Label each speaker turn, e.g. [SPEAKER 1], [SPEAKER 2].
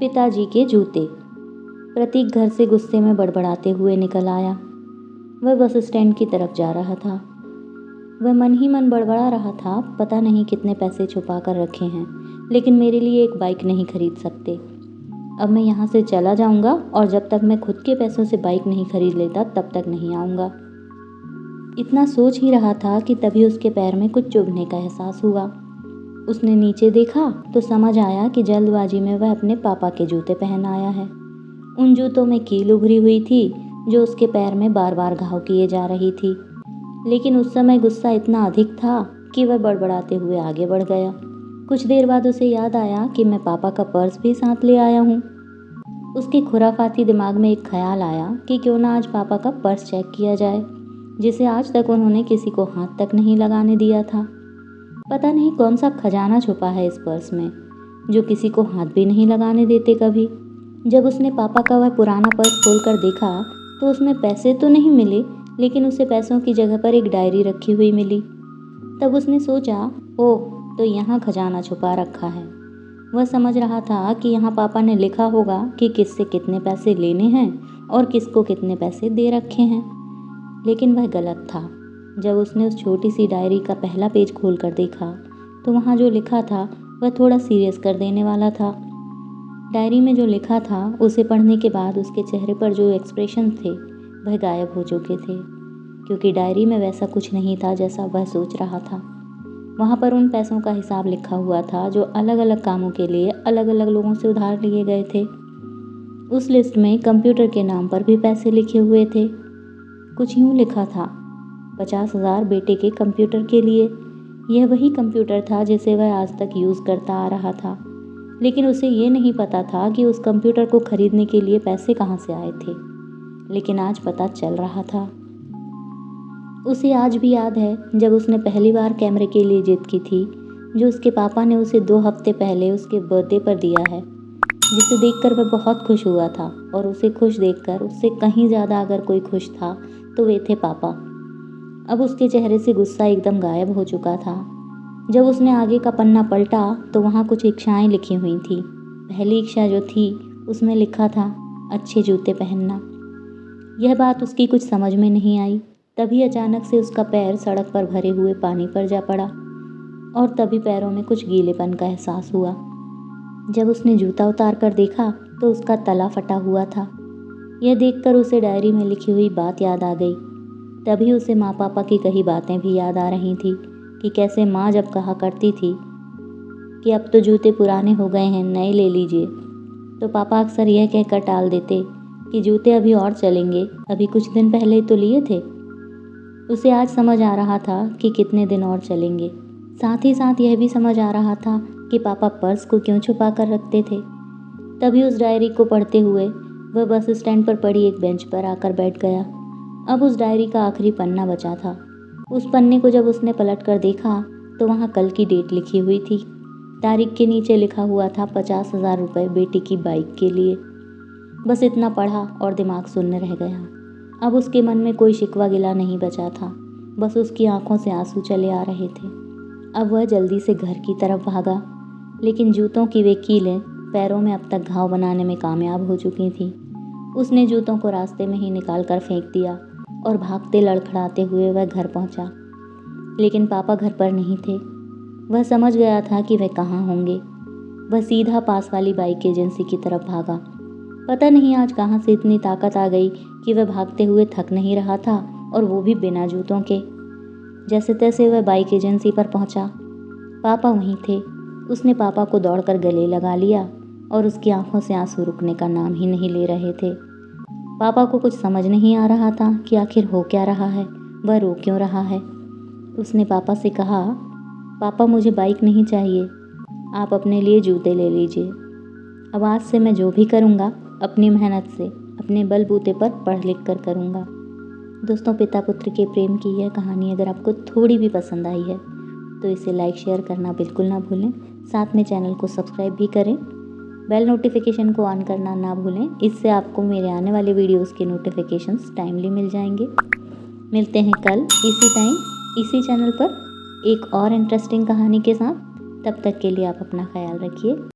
[SPEAKER 1] पिताजी के जूते। प्रतीक घर से गुस्से में बड़बड़ाते हुए निकल आया। वह बस स्टैंड की तरफ जा रहा था। वह मन ही मन बड़बड़ा रहा था, पता नहीं कितने पैसे छुपा कर रखे हैं, लेकिन मेरे लिए एक बाइक नहीं खरीद सकते। अब मैं यहाँ से चला जाऊँगा और जब तक मैं खुद के पैसों से बाइक नहीं खरीद लेता तब तक नहीं आऊँगा। इतना सोच ही रहा था कि तभी उसके पैर में कुछ चुभने का एहसास हुआ। उसने नीचे देखा तो समझ आया कि जल्दबाजी में वह अपने पापा के जूते पहन आया है। उन जूतों में कील उभरी हुई थी जो उसके पैर में बार बार घाव किए जा रही थी। लेकिन उस समय गुस्सा इतना अधिक था कि वह बड़बड़ाते हुए आगे बढ़ गया। कुछ देर बाद उसे याद आया कि मैं पापा का पर्स भी साथ ले आया हूँ। उसके खुराफाती दिमाग में एक ख्याल आया कि क्यों ना आज पापा का पर्स चेक किया जाए, जिसे आज तक उन्होंने किसी को हाथ तक नहीं लगाने दिया था। पता नहीं कौन सा खजाना छुपा है इस पर्स में, जो किसी को हाथ भी नहीं लगाने देते कभी। जब उसने पापा का वह पुराना पर्स खोलकर देखा तो उसमें पैसे तो नहीं मिले, लेकिन उसे पैसों की जगह पर एक डायरी रखी हुई मिली। तब उसने सोचा, ओह, तो यहाँ खजाना छुपा रखा है। वह समझ रहा था कि यहाँ पापा ने लिखा होगा कि किससे कितने पैसे लेने हैं और किसको कितने पैसे दे रखे हैं। लेकिन वह गलत था। जब उसने उस छोटी सी डायरी का पहला पेज खोलकर देखा तो वहाँ जो लिखा था वह थोड़ा सीरियस कर देने वाला था। डायरी में जो लिखा था उसे पढ़ने के बाद उसके चेहरे पर जो एक्सप्रेशन थे वह गायब हो चुके थे, क्योंकि डायरी में वैसा कुछ नहीं था जैसा वह सोच रहा था। वहाँ पर उन पैसों का हिसाब लिखा हुआ था जो अलग अलग कामों के लिए अलग अलग लोगों से उधार लिए गए थे। उस लिस्ट में कंप्यूटर के नाम पर भी पैसे लिखे हुए थे। कुछ यूँ लिखा था, 50,000 बेटे के कंप्यूटर के लिए। यह वही कंप्यूटर था जिसे वह आज तक यूज़ करता आ रहा था, लेकिन उसे ये नहीं पता था कि उस कंप्यूटर को खरीदने के लिए पैसे कहाँ से आए थे। लेकिन आज पता चल रहा था। उसे आज भी याद है जब उसने पहली बार कैमरे के लिए जिद की थी, जो उसके पापा ने उसे 2 हफ्ते पहले उसके बर्थडे पर दिया है, जिसे देखकर वह बहुत खुश हुआ था। और उसे खुश देखकर उससे कहीं ज़्यादा अगर कोई खुश था तो वे थे पापा। अब उसके चेहरे से गुस्सा एकदम गायब हो चुका था। जब उसने आगे का पन्ना पलटा तो वहाँ कुछ इच्छाएं लिखी हुई थी। पहली इच्छा जो थी उसमें लिखा था, अच्छे जूते पहनना। यह बात उसकी कुछ समझ में नहीं आई। तभी अचानक से उसका पैर सड़क पर भरे हुए पानी पर जा पड़ा और तभी पैरों में कुछ गीलेपन का एहसास हुआ। जब उसने जूता उतार कर देखा तो उसका तला फटा हुआ था। यह देखकर उसे डायरी में लिखी हुई बात याद आ गई। तभी उसे माँ पापा की कही बातें भी याद आ रही थी कि कैसे माँ जब कहा करती थी कि अब तो जूते पुराने हो गए हैं, नए ले लीजिए, तो पापा अक्सर यह कहकर टाल देते कि जूते अभी और चलेंगे, अभी कुछ दिन पहले ही तो लिए थे। उसे आज समझ आ रहा था कि कितने दिन और चलेंगे। साथ ही साथ यह भी समझ आ रहा था कि पापा पर्स को क्यों छुपा कर रखते थे। तभी उस डायरी को पढ़ते हुए वह बस स्टैंड पर पड़ी एक बेंच पर आकर बैठ गया। अब उस डायरी का आखिरी पन्ना बचा था। उस पन्ने को जब उसने पलट कर देखा तो वहाँ कल की डेट लिखी हुई थी। तारीख के नीचे लिखा हुआ था 50,000 रुपये बेटी की बाइक के लिए। बस इतना पढ़ा और दिमाग शून्य रह गया। अब उसके मन में कोई शिकवा गिला नहीं बचा था, बस उसकी आंखों से आंसू चले आ रहे थे। अब वह जल्दी से घर की तरफ भागा, लेकिन जूतों की वे कीलें पैरों में अब तक घाव बनाने में कामयाब हो चुकी थीं। उसने जूतों को रास्ते में ही निकाल कर फेंक दिया और भागते लड़खड़ाते हुए वह घर पहुंचा। लेकिन पापा घर पर नहीं थे। वह समझ गया था कि वे कहाँ होंगे। वह सीधा पास वाली बाइक एजेंसी की तरफ भागा। पता नहीं आज कहाँ से इतनी ताकत आ गई कि वह भागते हुए थक नहीं रहा था, और वो भी बिना जूतों के। जैसे तैसे वह बाइक एजेंसी पर पहुंचा। पापा वहीं थे। उसने पापा को दौड़कर गले लगा लिया और उसकी आंखों से आंसू रुकने का नाम ही नहीं ले रहे थे। पापा को कुछ समझ नहीं आ रहा था कि आखिर हो क्या रहा है, वह रो क्यों रहा है। उसने पापा से कहा, पापा मुझे बाइक नहीं चाहिए, आप अपने लिए जूते ले लीजिए। अब आज से मैं जो भी करूँगा अपनी मेहनत से, अपने बलबूते पर पढ़ लिख कर करूँगा। दोस्तों, पिता पुत्र के प्रेम की यह कहानी अगर आपको थोड़ी भी पसंद आई है तो इसे लाइक शेयर करना बिल्कुल ना भूलें। साथ में चैनल को सब्सक्राइब भी करें। बेल नोटिफिकेशन को ऑन करना ना भूलें, इससे आपको मेरे आने वाले वीडियोस के नोटिफिकेशंस टाइमली मिल जाएंगे। मिलते हैं कल इसी टाइम इसी चैनल पर एक और इंटरेस्टिंग कहानी के साथ। तब तक के लिए आप अपना ख्याल रखिए।